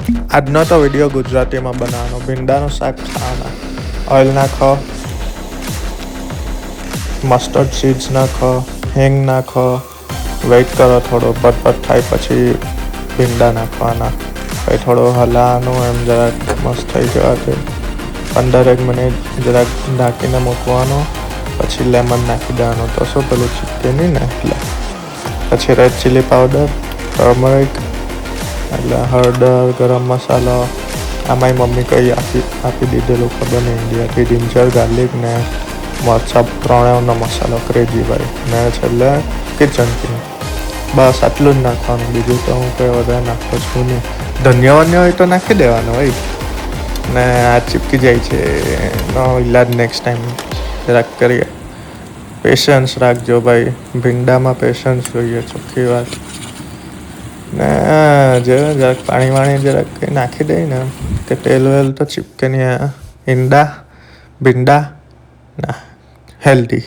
આજનો તો વિડીયો ગુજરાતીમાં બનાવવાનો. ભીંડાનું શાક ખાવાના. ઓઇલ નાખો, મસ્ટર્ડ સીડ્સ નાખો, હિંગ નાખો, વેઇટ કરો થોડો પટ થાય પછી ભીંડા નાખવાના. પછી થોડું હલાવવાનું, એમ જરાક મસ્ત થઈ જવાથી 15 મિનિટ જરાક ઢાંકીને મૂકવાનું. પછી લેમન નાખી દેવાનું. તો શું પેલું ચીપકે નહીં ને એટલે. પછી રેડ ચીલી પાવડર, ટર્મરિક, એટલે હળદર, ગરમ મસાલો. આમાંય મમ્મી કંઈ આપી દીધેલું ખબર નહીં ઇન્ડિયાથી. જિંજર, ગાર્લિક ને મરચાં 3નો મસાલો ક્રેઝી ભાઈ. ને છેલ્લે કિચન કિંગ. બસ આટલું જ નાખવાનું. બીજું તો હું કંઈ વધારે નાખતો છું નહીં. ધનિયા હોય તો નાખી દેવાનું હોય. ને આ ચીપકી જાય છે એનો ઈલાજ નેક્સ્ટ ટાઈમ જરાક કરીએ. પેશન્સ રાખજો ભાઈ. ભીંડામાં પેશન્સ જોઈએ, ચોખ્ખી વાત. ને જરાક પાણી જરાક કંઈ નાખી દઈ ને કે તેલ વેલ તો ચીપકે નહીં. ભીંડા ના હેલ્ધી.